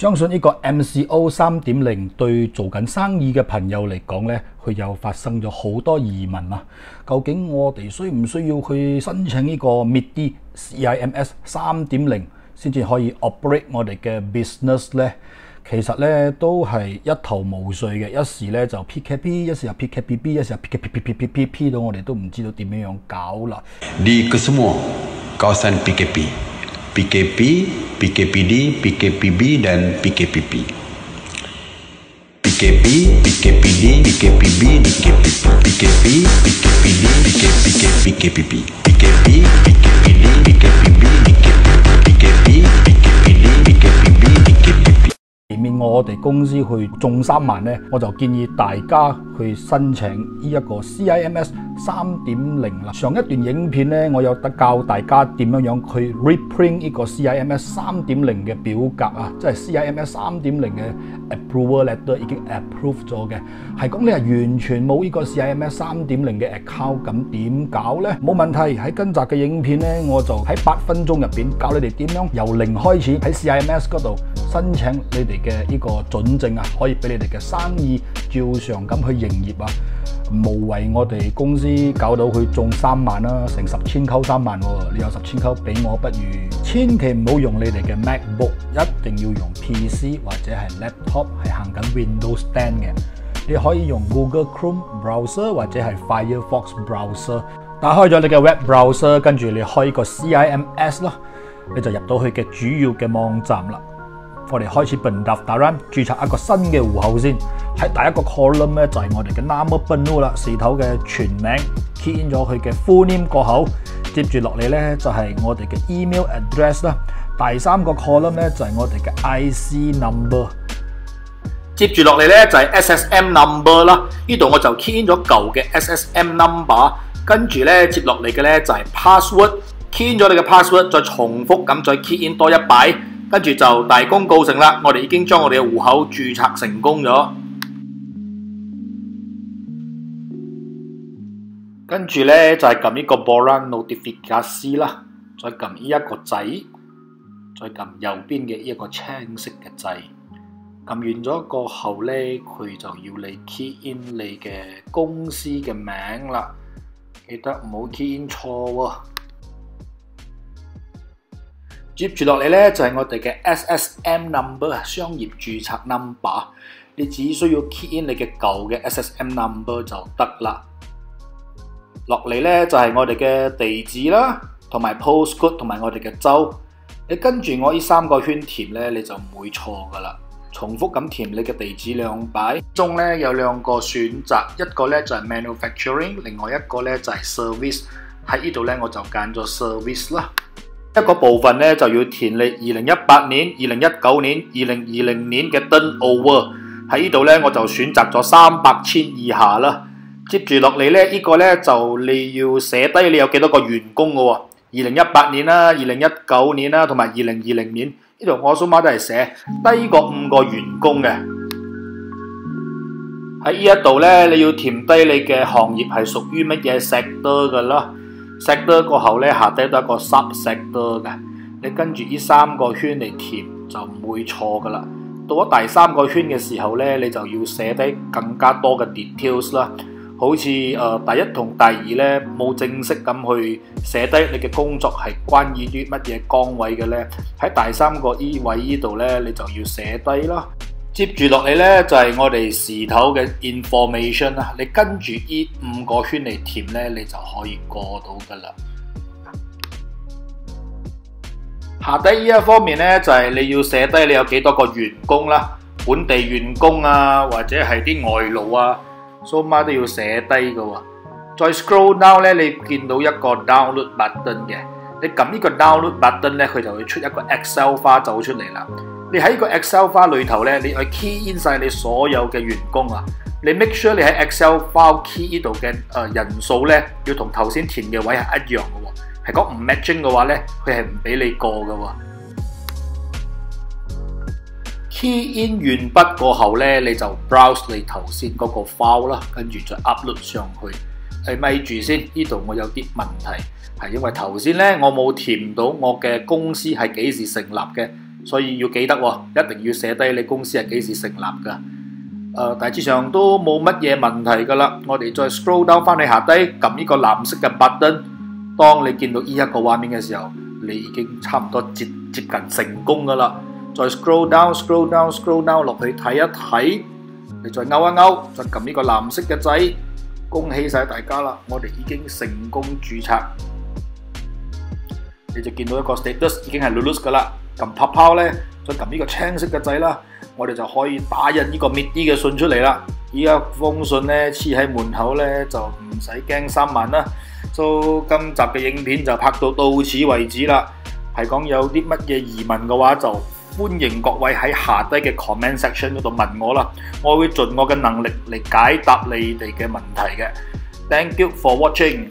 相信呢個 MCO 3.0對做緊生意嘅朋友嚟講呢，佢又發生咗好多疑問啊！究竟我哋需唔需要去申請呢個 MIDI CIMS 3.0先至可以 operate 我哋嘅 business 呢？其實呢都係一頭霧水嘅，一時呢就 PKP， 一時又 PKPB， 一時又 PKPPPP 到我哋都唔知道點樣搞啦。Di kesemua kawasan PKP, PKP, PKPD, PKPB dan PKPP. PKP, PKPD, PKPB, PKP, PKPD, PKPD, PKPP, PKP, PKPD, PKPB, PKP, PKPD, PKPB, PKPP。前面我哋公司去中3萬呢，我就建議大家去申請呢一個 CIMS 3.0 啦。上一段影片呢，我有得教大家點樣去 reprint 呢個 CIMS 3.0 嘅表格啊，即係 CIMS 3.0嘅 approval letter 已經 approve 咗嘅。係講你係完全冇呢個 CIMS 3.0嘅 account， 咁點搞呢？冇問題，喺跟集嘅影片呢，我就喺8分鐘入邊教你哋點樣由零開始喺 CIMS 嗰度申請你哋嘅呢個准證啊，可以俾你哋嘅生意照常咁去營業啊，無謂我哋公司搞到佢中3萬啦，成10千溝3萬喎，你有10千溝俾我，不如千祈唔好用你哋嘅 MacBook， 一定要用 PC 或者係 Laptop 係行緊 Windows 10嘅，你可以用 Google Chrome Browser 或者係 Firefox Browser， 打開咗你嘅 Web Browser， 跟住你開個 CIMS 啦，你就入到去嘅主要嘅網站啦。我哋開始 pendaftaran 註冊一個新嘅戶口先，喺第一個 column 咧就係我哋嘅 nama penuh 啦，事頭嘅全名 key in 咗佢嘅 full name 過口，接住落嚟咧就係我哋嘅 email address 啦，第3個 column 咧就係我哋嘅 IC number， 接住落嚟咧就係 SSM number 啦，呢度我就 key in 咗舊嘅 SSM number， 跟住咧接落嚟嘅咧就係 password，key in 咗你嘅 password， 再重複咁再 key in 多一擺。跟住就大功告成啦！我哋已經將我哋嘅戶口註冊成功咗。跟住咧就係撳呢個 Borang Notifikasi 啦，再撳呢一個掣，再撳右邊嘅呢一個青色嘅掣。撳完咗過後咧，佢就要你 key in 你嘅公司嘅名啦，記得唔好 key in 錯喎。接住落嚟咧就係我哋嘅 SSM number 商業註冊 number， 你只需要 key in 你嘅舊嘅 SSM number 就得啦。落嚟咧就係我哋嘅地址啦，同埋 postcode 同埋我哋嘅州。你跟住我呢3個圈填咧，你就唔會錯噶啦。重複咁填你嘅地址2擺，中咧有2個選擇，一個咧就係 manufacturing， 另外一個咧就係 service。喺呢度咧我就揀咗 service 啦。一個部分咧就要填你2018年、2019年、2020年嘅 turnover， 喺呢度咧我就選擇咗300千以下啦。接住落嚟咧，呢個咧就你要寫低你有幾多個員工嘅喎，2018年啦、2019年啦同埋2020年，呢度我數碼都係寫低過5個員工嘅。喺呢一度咧你要填低你嘅行業係屬於乜嘢 sector 嘅啦。sector 過後咧，下底都係一個 sub sector 嘅，你跟住呢3個圈嚟填就唔會錯噶啦。到咗第3個圈嘅時候咧，你就要寫低更加多嘅 details 啦。好似第1同第2咧冇正式咁去寫低你嘅工作係關於啲乜嘢崗位嘅咧，喺第3個位呢度咧你就要寫低啦。接住落嚟咧就係我哋事頭嘅 information 啦，你跟住呢5個圈嚟填咧，你就可以過到噶啦。下底呢一方面咧就係你要寫低你有幾多個員工啦，本地員工啊或者係啲外勞啊，數碼都要寫低噶喎。再 scroll down 咧，你見到一個 download button 嘅，你撳呢個 download button 咧，佢就會出一個 Excel 花走出嚟啦。你喺個 Excel 花裏頭咧，你去 key in 晒你所有嘅員工啊，你 make sure 你喺 Excel file key 呢度嘅人數咧，要同頭先填嘅位係一樣嘅喎，係講唔 matching 嘅話咧，佢係唔俾你過嘅喎。key in 完畢過後咧，你就 browse 你頭先嗰個 file 啦，跟住再 upload 上去。咪住先，呢度我有啲問題，係因為頭先咧我冇填到我嘅公司係幾時成立嘅。所以要記得喎，一定要寫低你公司係幾時成立㗎。大致上都冇乜嘢問題㗎啦。我哋再 scroll down 翻去下低，撳呢個藍色嘅 button。當你見到呢一個畫面嘅時候，你已經差唔多接近成功㗎啦。再 scroll down 落去睇一睇，你再勾一勾，再撳呢個藍色嘅掣。恭喜晒大家啦！我哋已經成功註冊，你就見到一個 status 已經係 Lulus 㗎啦。撳泡泡咧，再撳呢個青色嘅掣啦，我哋就可以打印呢個 MIDI 嘅信出嚟啦。依家封信咧黐喺門口咧，就唔使驚3萬啦。So 今集嘅影片就拍到此為止啦。係講有啲乜嘢疑問嘅話，就歡迎各位喺下低嘅 comment section 嗰度問我啦，我會盡我嘅能力嚟解答你哋嘅問題嘅。Thank you for watching。